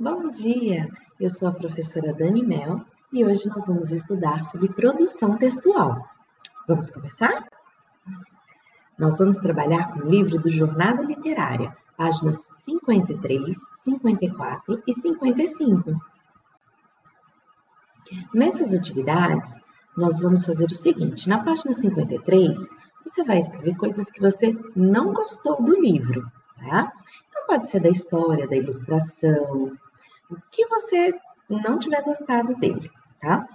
Bom dia! Eu sou a professora Dani Mel e hoje nós vamos estudar sobre produção textual. Vamos começar? Nós vamos trabalhar com o livro do Jornada Literária, páginas 53, 54 e 55. Nessas atividades, nós vamos fazer o seguinte: na página 53, você vai escrever coisas que você não gostou do livro, tá? Então, pode ser da história, da ilustração, o que você não tiver gostado dele, tá?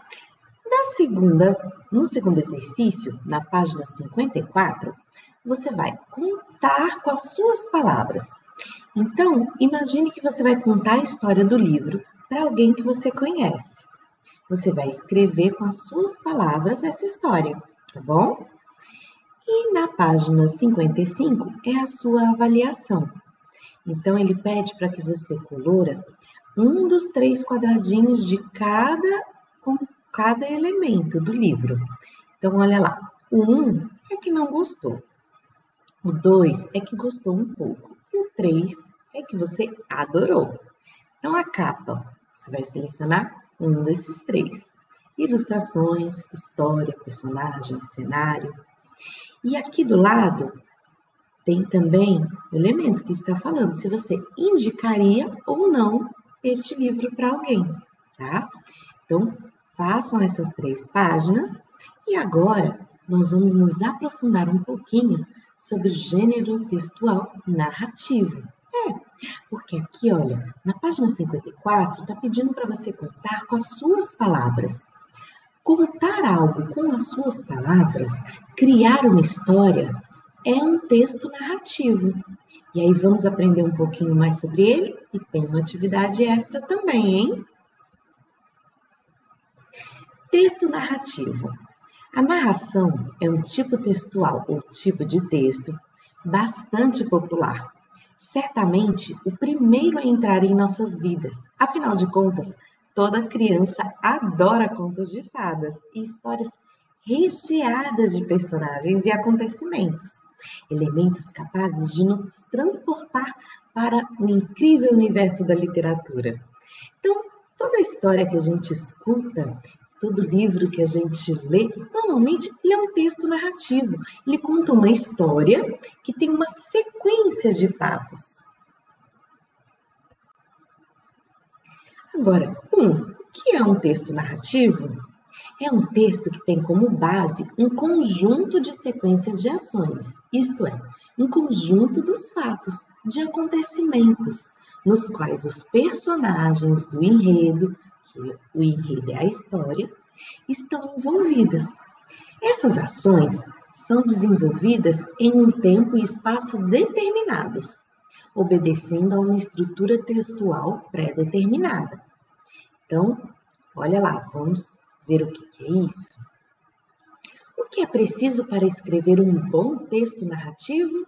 No segundo exercício, na página 54, você vai contar com as suas palavras. Então, imagine que você vai contar a história do livro para alguém que você conhece. Você vai escrever com as suas palavras essa história, tá bom? E na página 55 é a sua avaliação. Então, ele pede para que você colora um dos 3 quadradinhos de com cada elemento do livro. Então, olha lá. O 1 é que não gostou. O 2 é que gostou um pouco. E o 3 é que você adorou. Então, a capa, você vai selecionar um desses 3. Ilustrações, história, personagens, cenário. E aqui do lado tem também o elemento que está falando se você indicaria ou não este livro para alguém, tá? Então, façam essas 3 páginas e agora nós vamos nos aprofundar um pouquinho sobre o gênero textual narrativo. Porque aqui, olha, na página 54, está pedindo para você contar com as suas palavras. Contar algo com as suas palavras, criar uma história, é um texto narrativo. E aí vamos aprender um pouquinho mais sobre ele e tem uma atividade extra também, hein? Texto narrativo. A narração é um tipo textual ou tipo de texto bastante popular. Certamente o primeiro a entrar em nossas vidas. Afinal de contas, toda criança adora contos de fadas e histórias recheadas de personagens e acontecimentos. Elementos capazes de nos transportar para o incrível universo da literatura. Então, toda história que a gente escuta, todo livro que a gente lê, normalmente ele é um texto narrativo. Ele conta uma história que tem uma sequência de fatos. Agora, o que é um texto narrativo? É um texto que tem como base um conjunto de sequência de ações, isto é, um conjunto dos fatos, de acontecimentos, nos quais os personagens do enredo, que o enredo é a história, estão envolvidas. Essas ações são desenvolvidas em um tempo e espaço determinados, obedecendo a uma estrutura textual pré-determinada. Então, olha lá, vamos ver o que é isso? O que é preciso para escrever um bom texto narrativo?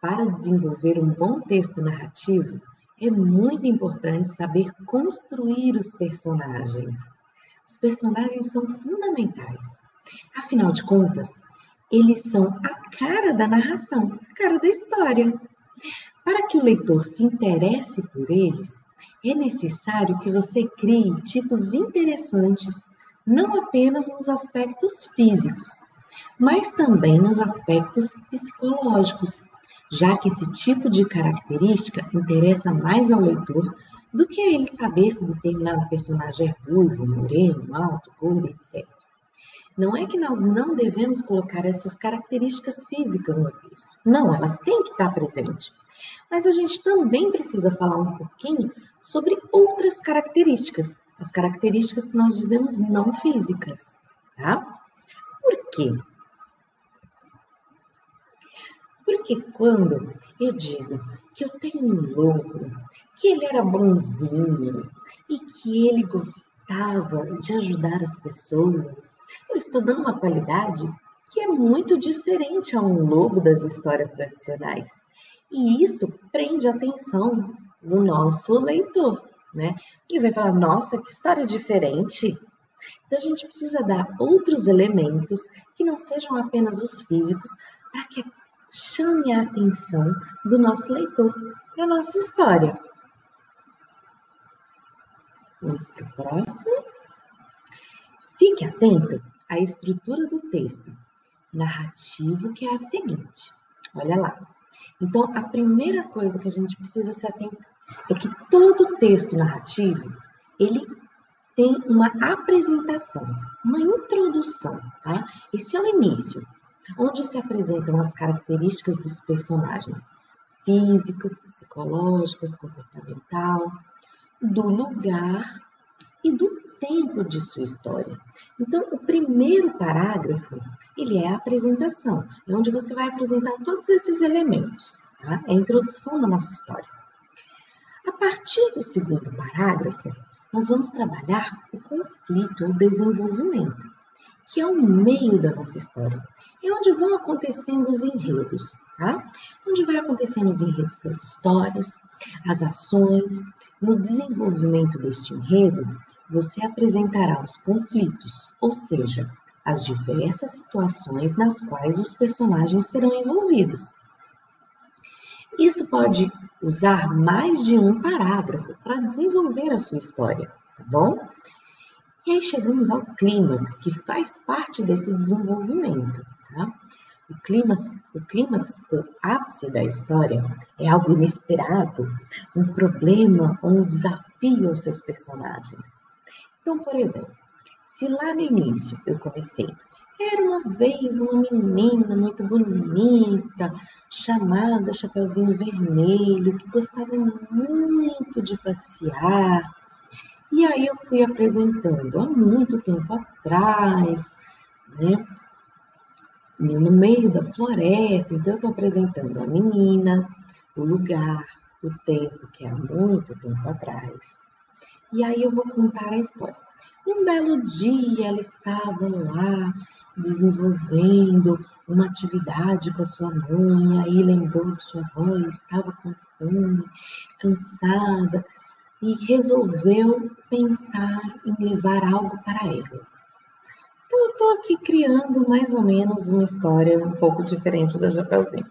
Para desenvolver um bom texto narrativo, é muito importante saber construir os personagens. Os personagens são fundamentais. Afinal de contas, eles são a cara da narração, a cara da história. Para que o leitor se interesse por eles, é necessário que você crie tipos interessantes, não apenas nos aspectos físicos, mas também nos aspectos psicológicos, já que esse tipo de característica interessa mais ao leitor do que a ele saber se determinado personagem é ruivo, moreno, alto, gordo, etc. Não é que nós não devemos colocar essas características físicas no texto. Não, elas têm que estar presentes. Mas a gente também precisa falar um pouquinho sobre outras características, as características que nós dizemos não físicas, tá? Por quê? Porque quando eu digo que eu tenho um lobo, que ele era bonzinho e que ele gostava de ajudar as pessoas, eu estou dando uma qualidade que é muito diferente a um lobo das histórias tradicionais. E isso prende a atenção do nosso leitor, né? Ele vai falar, nossa, que história diferente. Então, a gente precisa dar outros elementos que não sejam apenas os físicos para que chame a atenção do nosso leitor para a nossa história. Vamos para o próximo. Fique atento à estrutura do texto narrativo, que é a seguinte. Olha lá. Então, a primeira coisa que a gente precisa se atentar é que todo texto narrativo, ele tem uma apresentação, uma introdução, tá? Esse é o início, onde se apresentam as características dos personagens físicas, psicológicas, comportamental, do lugar e do tempo de sua história. Então, o primeiro parágrafo, ele é a apresentação, é onde você vai apresentar todos esses elementos, tá? É a introdução da nossa história. A partir do segundo parágrafo, nós vamos trabalhar o conflito, o desenvolvimento, que é o meio da nossa história. É onde vão acontecendo os enredos, tá? Onde vai acontecendo os enredos das histórias, as ações. No desenvolvimento deste enredo, você apresentará os conflitos, ou seja, as diversas situações nas quais os personagens serão envolvidos. Isso pode usar mais de um parágrafo para desenvolver a sua história, tá bom? E aí chegamos ao clímax, que faz parte desse desenvolvimento, tá? O clímax, o ápice da história, é algo inesperado, um problema ou um desafio aos seus personagens. Então, por exemplo, se lá no início eu comecei, era uma vez uma menina muito bonita, chamada Chapeuzinho Vermelho, que gostava muito de passear. E aí eu fui apresentando há muito tempo atrás, né? No meio da floresta, então eu estou apresentando a menina, o lugar, o tempo, que é há muito tempo atrás. E aí eu vou contar a história. Um belo dia ela estava lá desenvolvendo uma atividade com a sua mãe, aí lembrou que sua avó estava com fome, cansada, e resolveu pensar em levar algo para ela. Então, eu estou aqui criando mais ou menos uma história um pouco diferente da Chapeuzinho,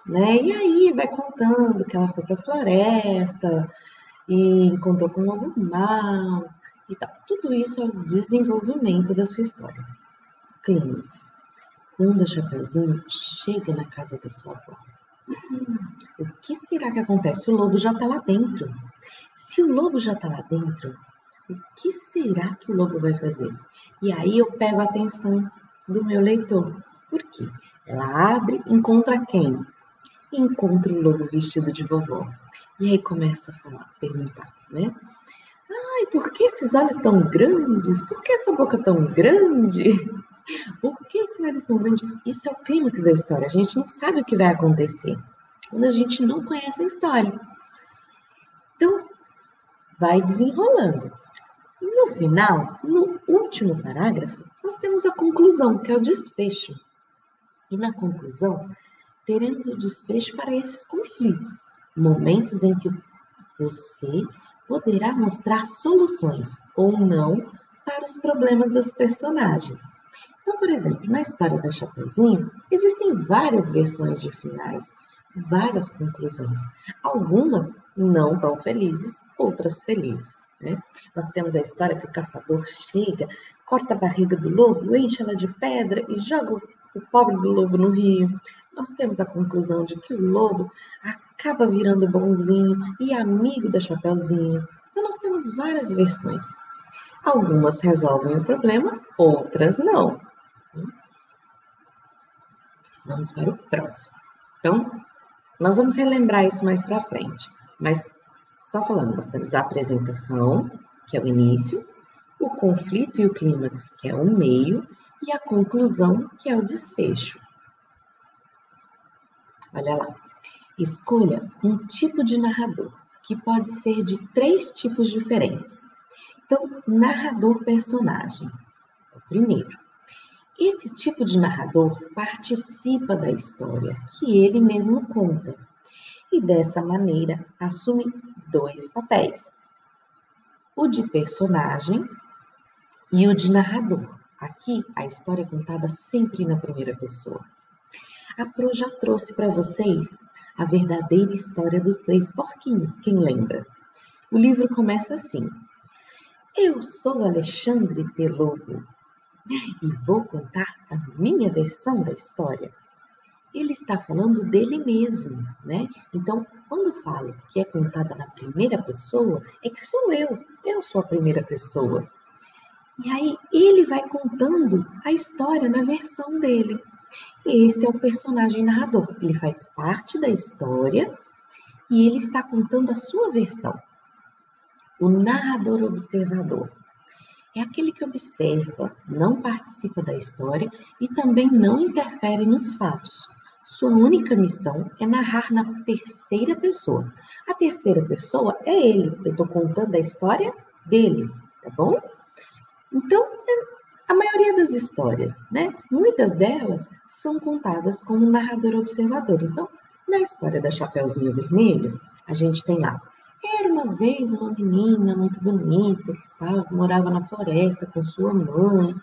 né? E aí vai contando que ela foi para a floresta e encontrou com um lobo mau e tal. Tudo isso é o desenvolvimento da sua história. Clímax. Quando a Chapeuzinho chega na casa da sua avó. O que será que acontece? O lobo já está lá dentro. Se o lobo já está lá dentro, o que será que o lobo vai fazer? E aí eu pego a atenção do meu leitor. Por quê? Ela abre, encontra quem? Encontra o lobo vestido de vovó. E aí começa a falar, perguntar, né? Ai, por que esses olhos tão grandes? Por que essa boca tão grande? Por que esse nariz tão grande? Isso é o clímax da história. A gente não sabe o que vai acontecer quando a gente não conhece a história. Então, vai desenrolando. E no final, no último parágrafo, nós temos a conclusão, que é o desfecho. E na conclusão, teremos o desfecho para esses conflitos, momentos em que você poderá mostrar soluções ou não para os problemas das personagens. Então, por exemplo, na história da Chapeuzinho, existem várias versões de finais, várias conclusões. Algumas não tão felizes, outras felizes, né? Nós temos a história que o caçador chega, corta a barriga do lobo, enche ela de pedra e joga o pobre do lobo no rio. Nós temos a conclusão de que o lobo acaba virando bonzinho e amigo da Chapeuzinho. Então, nós temos várias versões. Algumas resolvem o problema, outras não. Vamos para o próximo. Então, nós vamos relembrar isso mais para frente. Mas, só falando, nós temos a apresentação, que é o início, o conflito e o clímax, que é o meio, e a conclusão, que é o desfecho. Olha lá. Escolha um tipo de narrador, que pode ser de 3 tipos diferentes. Então, narrador-personagem, é o primeiro. Esse tipo de narrador participa da história que ele mesmo conta e, dessa maneira, assume 2 papéis: o de personagem e o de narrador. Aqui, a história é contada sempre na primeira pessoa. A Pro já trouxe para vocês a verdadeira história dos 3 porquinhos, quem lembra? O livro começa assim: Eu sou Alexandre de Lobo e vou contar a minha versão da história. Ele está falando dele mesmo, né? Então, quando falo que é contada na primeira pessoa, é que sou eu sou a primeira pessoa. E aí ele vai contando a história na versão dele. Esse é o personagem narrador, ele faz parte da história e ele está contando a sua versão. O narrador observador é aquele que observa, não participa da história e também não interfere nos fatos. Sua única missão é narrar na terceira pessoa. A terceira pessoa é ele. Eu estou contando a história dele, tá bom? Então, a maioria das histórias, né? Muitas delas são contadas como narrador observador. Então, na história da Chapeuzinho Vermelho, a gente tem lá: era uma vez uma menina muito bonita que morava na floresta com sua mãe.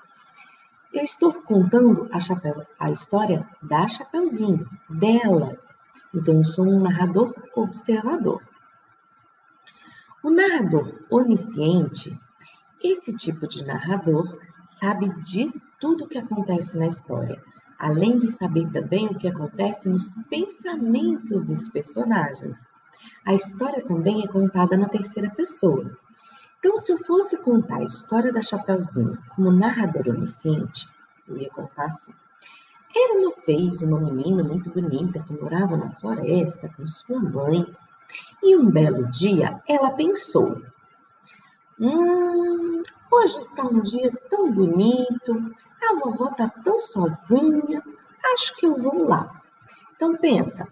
Eu estou contando a história da Chapeuzinho, dela. Então, eu sou um narrador observador. O narrador onisciente, esse tipo de narrador, sabe de tudo o que acontece na história, além de saber também o que acontece nos pensamentos dos personagens. A história também é contada na terceira pessoa. Então, se eu fosse contar a história da Chapeuzinho como narrador onisciente, eu ia contar assim: era uma vez uma menina muito bonita que morava na floresta com sua mãe, e um belo dia ela pensou: hoje está um dia tão bonito, a vovó está tão sozinha, acho que eu vou lá. Então pensa,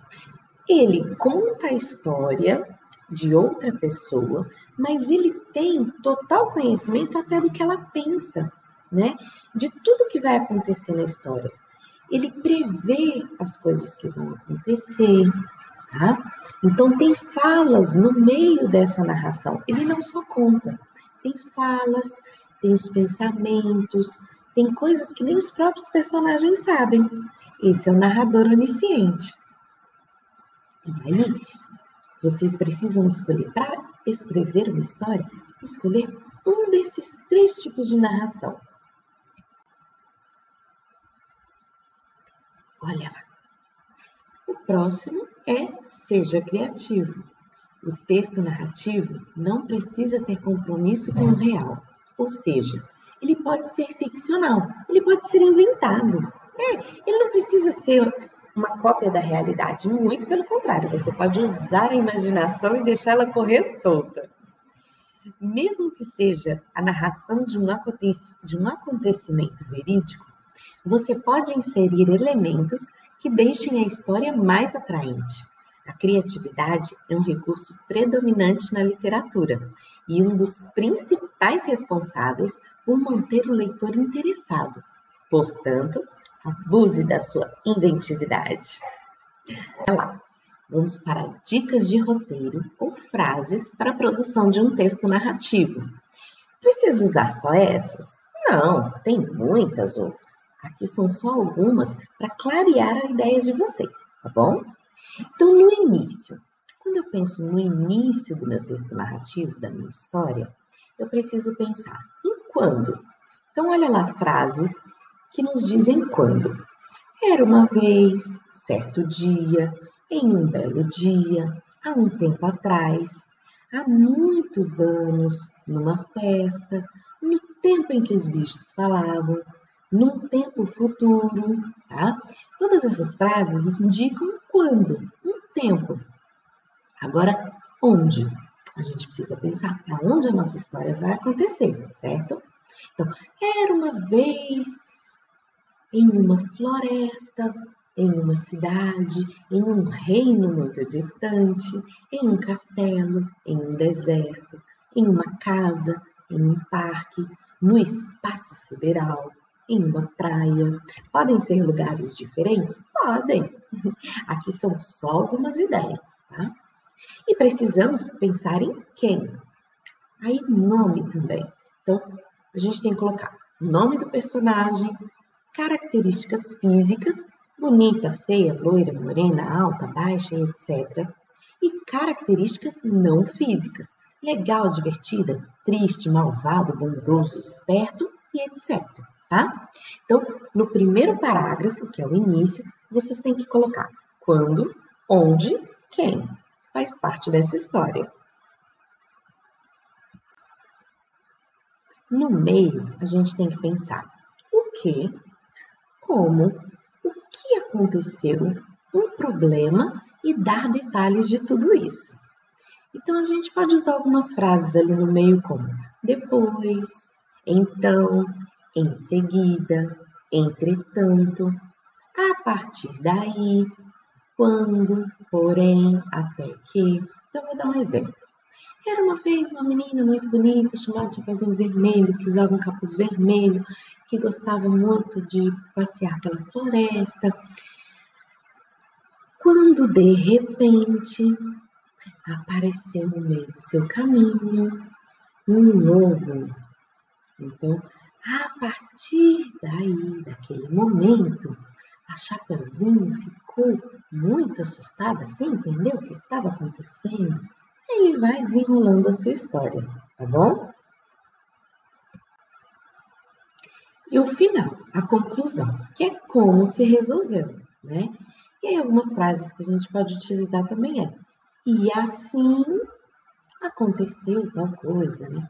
ele conta a história de outra pessoa, mas ele tem total conhecimento até do que ela pensa, né? De tudo que vai acontecer na história. Ele prevê as coisas que vão acontecer, tá? Então tem falas no meio dessa narração. Ele não só conta, tem falas, tem os pensamentos, tem coisas que nem os próprios personagens sabem. Esse é o narrador onisciente. E aí, vocês precisam escolher, para escrever uma história, escolher um desses 3 tipos de narração. Olha lá. O próximo é seja criativo. O texto narrativo não precisa ter compromisso com o real, ou seja, ele pode ser ficcional, ele pode ser inventado. Ele não precisa ser uma cópia da realidade, muito pelo contrário, você pode usar a imaginação e deixá-la correr solta. Mesmo que seja a narração de um acontecimento verídico, você pode inserir elementos que deixem a história mais atraente. A criatividade é um recurso predominante na literatura e um dos principais responsáveis por manter o leitor interessado. Portanto, abuse da sua inventividade. Olha lá, vamos para dicas de roteiro ou frases para a produção de um texto narrativo. Precisa usar só essas? Não, tem muitas outras. Aqui são só algumas para clarear a ideia de vocês, tá bom? Então, no início, quando eu penso no início do meu texto narrativo, da minha história, eu preciso pensar em quando. Então, olha lá frases que nos dizem quando. Era uma vez, certo dia, em um belo dia, há um tempo atrás, há muitos anos, numa festa, no tempo em que os bichos falavam, num tempo futuro, tá? Todas essas frases indicam quando, um tempo. Agora, onde? A gente precisa pensar aonde a nossa história vai acontecer, certo? Então, era uma vez em uma floresta, em uma cidade, em um reino muito distante, em um castelo, em um deserto, em uma casa, em um parque, no espaço sideral, em uma praia. Podem ser lugares diferentes? Podem. Aqui são só algumas ideias, tá? E precisamos pensar em quem. Aí, nome também. Então, a gente tem que colocar nome do personagem, características físicas, bonita, feia, loira, morena, alta, baixa, etc. E características não físicas. legal, divertida, triste, malvado, bondoso, esperto e etc, tá? Então, no primeiro parágrafo, que é o início, vocês têm que colocar quando, onde, quem faz parte dessa história. No meio, a gente tem que pensar o que, como, o que aconteceu, um problema e dar detalhes de tudo isso. Então, a gente pode usar algumas frases ali no meio como depois, então, em seguida, entretanto, a partir daí, quando, porém, até que. Então, eu vou dar um exemplo. Era uma vez uma menina muito bonita, chamada Chapeuzinho Vermelho, que usava um capuz vermelho, que gostava muito de passear pela floresta. Quando, de repente, apareceu no meio do seu caminho um lobo. Então, a partir daí, daquele momento, a Chapeuzinho ficou muito assustada, sem entender o que estava acontecendo. E vai desenrolando a sua história, tá bom? E o final, a conclusão, que é como se resolveu, né? E aí algumas frases que a gente pode utilizar também é: e assim aconteceu tal coisa, né?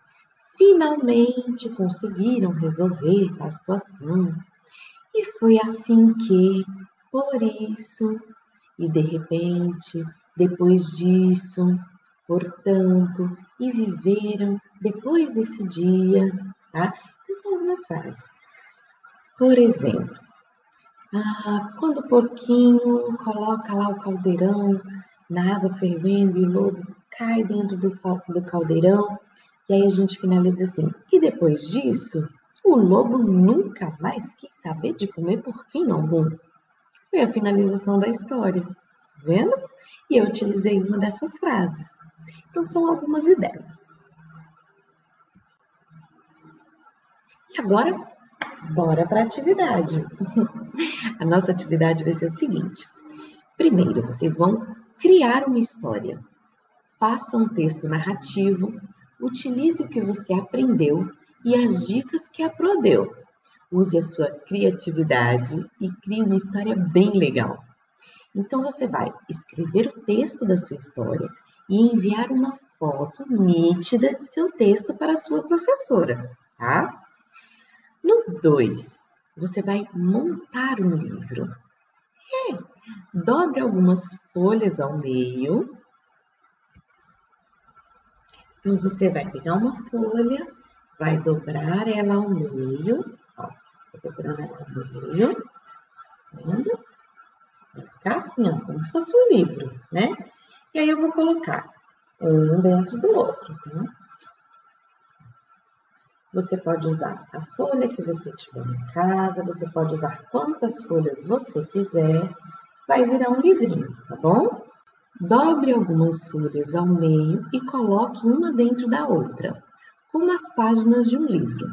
Finalmente conseguiram resolver tal situação. E foi assim que, por isso, e de repente, depois disso, portanto, e viveram depois desse dia, tá? Essas são algumas frases. Por exemplo, quando o porquinho coloca lá o caldeirão na água fervendo e o lobo cai dentro do caldeirão, e aí a gente finaliza assim, e depois disso, o lobo nunca mais quis saber de comer porquinho algum. Foi a finalização da história, tá vendo? E eu utilizei uma dessas frases. Então, são algumas ideias. E agora, bora para a atividade. A nossa atividade vai ser o seguinte. Primeiro, vocês vão criar uma história. Faça um texto narrativo, utilize o que você aprendeu e as dicas que a Pro deu. Use a sua criatividade e crie uma história bem legal. Então, você vai escrever o texto da sua história e enviar uma foto nítida de seu texto para a sua professora, tá? No 2, você vai montar um livro. Dobre algumas folhas ao meio. Então, você vai pegar uma folha, vai dobrar ela ao meio. Ó, dobrando ela ao meio. Tá vendo? Vai ficar assim, ó, como se fosse um livro, né? E aí eu vou colocar um dentro do outro, tá? Você pode usar a folha que você tiver em casa, você pode usar quantas folhas você quiser, vai virar um livrinho, tá bom? Dobre algumas folhas ao meio e coloque uma dentro da outra, como as páginas de um livro.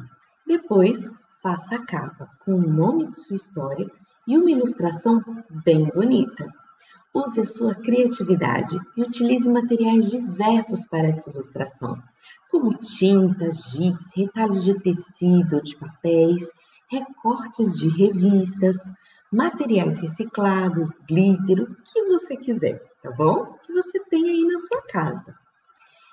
Depois, faça a capa com o nome de sua história e uma ilustração bem bonita. Use a sua criatividade e utilize materiais diversos para essa ilustração, como tintas, giz, retalhos de tecido, de papéis, recortes de revistas, materiais reciclados, glitter, o que você quiser, tá bom? Que você tem aí na sua casa.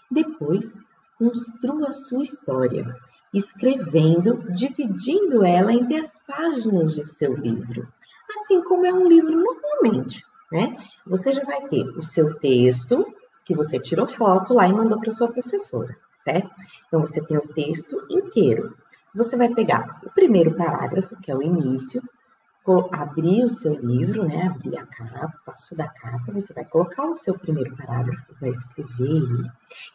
Depois, construa a sua história, escrevendo, dividindo ela entre as páginas de seu livro, assim como é um livro normalmente, né? Você já vai ter o seu texto, que você tirou foto lá e mandou para sua professora, certo? Então, você tem o texto inteiro. Você vai pegar o primeiro parágrafo, que é o início, abrir o seu livro, né? Abrir a capa, o passo da capa, você vai colocar o seu primeiro parágrafo, vai escrever ele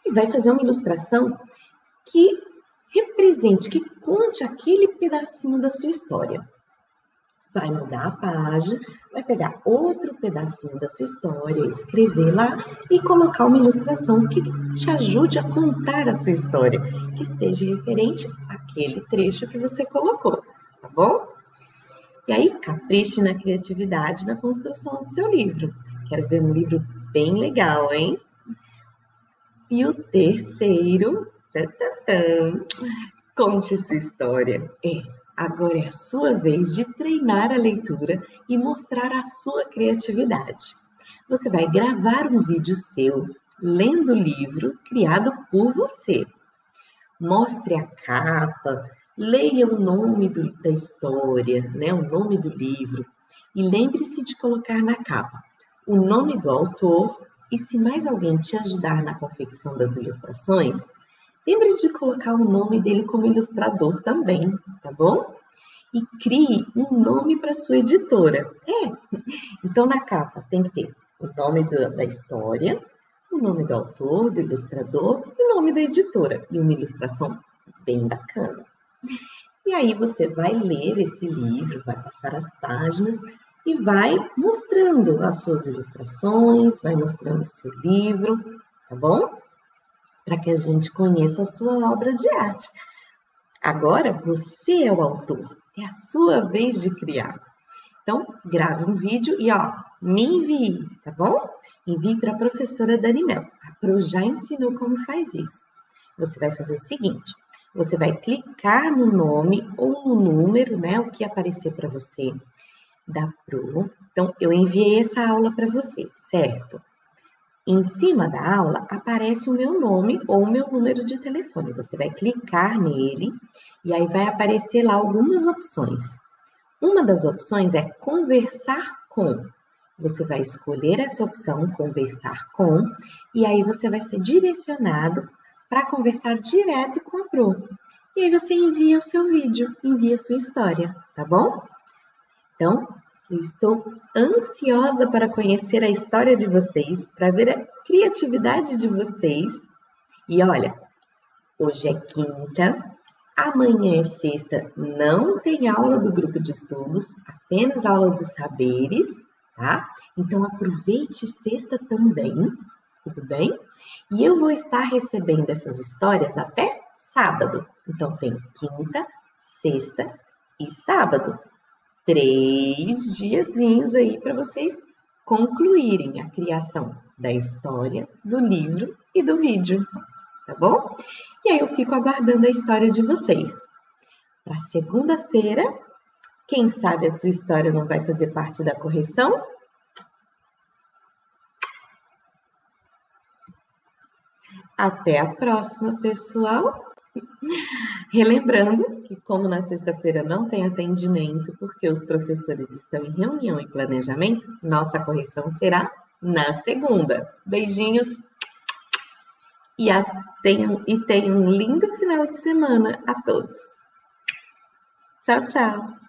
e vai fazer uma ilustração que represente, que conte aquele pedacinho da sua história. Vai mudar a página, vai pegar outro pedacinho da sua história, escrever lá e colocar uma ilustração que te ajude a contar a sua história, que esteja referente àquele trecho que você colocou, tá bom? E aí, capriche na criatividade na construção do seu livro. Quero ver um livro bem legal, hein? E o terceiro, conte sua história. Agora é a sua vez de treinar a leitura e mostrar a sua criatividade. Você vai gravar um vídeo seu, lendo o livro criado por você. Mostre a capa, leia o nome da história, né, o nome do livro, e lembre-se de colocar na capa o nome do autor e, se mais alguém te ajudar na confecção das ilustrações, lembre de colocar o nome dele como ilustrador também, tá bom? E crie um nome para sua editora. Então na capa tem que ter o nome da história, o nome do autor, do ilustrador e o nome da editora. E uma ilustração bem bacana. E aí você vai ler esse livro, vai passar as páginas e vai mostrando as suas ilustrações, vai mostrando o seu livro, tá bom? Para que a gente conheça a sua obra de arte. Agora você é o autor, é a sua vez de criar. Então, grave um vídeo e, me envie, tá bom? Envie para a professora Danimel. A Pro já ensinou como faz isso. Você vai fazer o seguinte, você vai clicar no nome ou no número, né? O que aparecer para você da Pro. Então, eu enviei essa aula para você, certo? Em cima da aula aparece o meu nome ou o meu número de telefone. Você vai clicar nele e aí vai aparecer lá algumas opções. Uma das opções é conversar com. Você vai escolher essa opção, conversar com, e aí você vai ser direcionado para conversar direto com a Pro. E aí você envia o seu vídeo, envia a sua história, tá bom? Então, eu estou ansiosa para conhecer a história de vocês, para ver a criatividade de vocês. E olha, hoje é quinta, amanhã é sexta, não tem aula do grupo de estudos, apenas aula dos saberes, tá? Então aproveite sexta também, tudo bem? E eu vou estar recebendo essas histórias até sábado. Então tem quinta, sexta e sábado. 3 diazinhos aí para vocês concluírem a criação da história, do livro e do vídeo, tá bom? E aí eu fico aguardando a história de vocês. Para segunda-feira, quem sabe a sua história não vai fazer parte da correção? Até a próxima, pessoal! Relembrando que, como na sexta-feira não tem atendimento, porque os professores estão em reunião e planejamento, nossa correção será na segunda. Beijinhos e tenham um lindo final de semana a todos. Tchau, tchau!